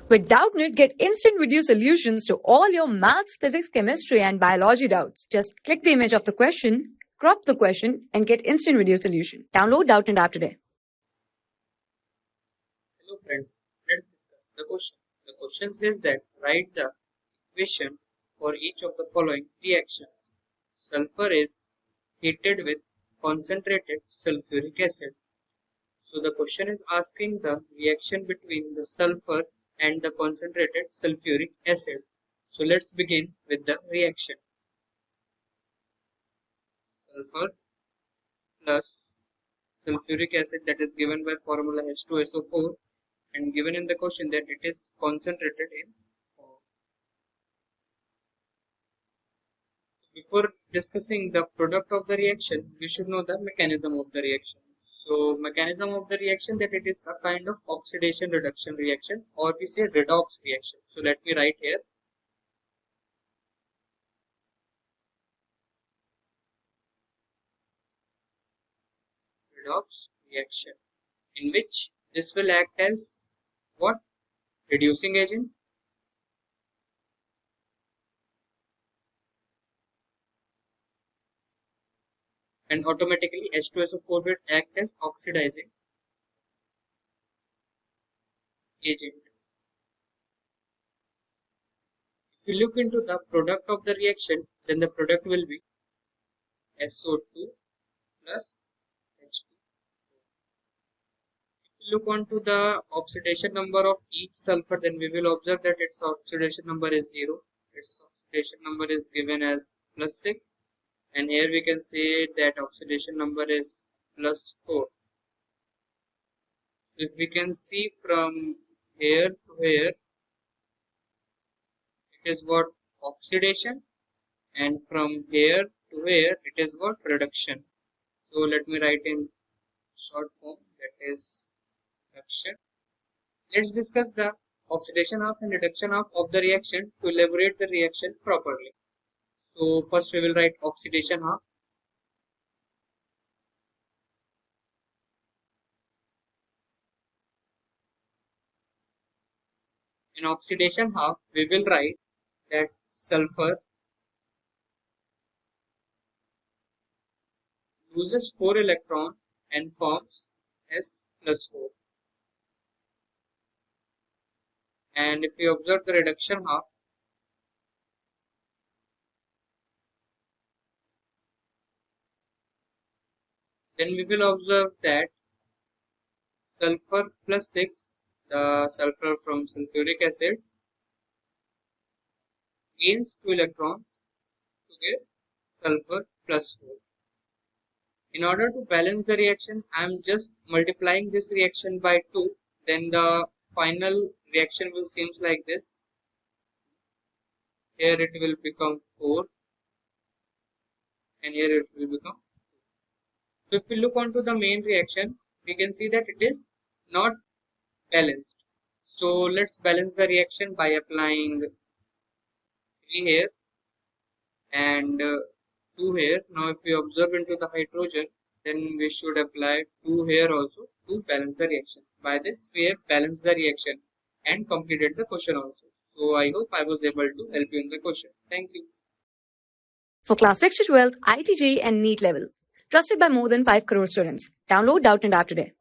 With Doubtnut, get instant video solutions to all your maths, physics, chemistry, and biology doubts. Just click the image of the question, crop the question, and get instant video solution. Download Doubtnut app today. Hello friends, let's discuss the question. The question says that write the equation for each of the following reactions. Sulfur is heated with concentrated sulfuric acid. So the question is asking the reaction between the sulfur and the concentrated sulfuric acid. So let's begin with the reaction. Sulfur plus sulfuric acid, that is given by formula H2SO4, and given in the question that it is concentrated in 4. Before discussing the product of the reaction, we should know the mechanism of the reaction. So mechanism of the reaction, that it is a kind of oxidation reduction reaction, or we say redox reaction. So let me write here. Redox reaction, in which this will act as what? Reducing agent. And automatically H2SO4 will act as oxidizing agent. If you look into the product of the reaction, then the product will be SO2 plus H2. If you look onto the oxidation number of each sulfur, then we will observe that its oxidation number is 0. Its oxidation number is given as plus 6. And here we can say that oxidation number is plus 4. If we can see from here to here, it is what? Oxidation. And from here to here, it is what? Reduction. So let me write in short form, that is reduction. Let's discuss the oxidation half and reduction half of the reaction to elaborate the reaction properly. So first we will write oxidation half. In oxidation half, we will write that sulfur loses 4 electrons and forms S plus 4. And if we observe the reduction half, then we will observe that sulfur plus 6, the sulfur from sulfuric acid, gains 2 electrons to get sulfur plus 4. In order to balance the reaction, I am just multiplying this reaction by 2. Then the final reaction will seem like this. Here it will become 4. And here it will become 2. So if we look onto the main reaction, we can see that it is not balanced. So let's balance the reaction by applying 3 here and 2 here. Now if we observe into the hydrogen, then we should apply 2 here also to balance the reaction. By this we have balanced the reaction and completed the question also. So I hope I was able to help you in the question. Thank you. For class 6 to 12, IIT JEE and NEET level. Trusted by more than 5 crore students. Download Doubtnut app today.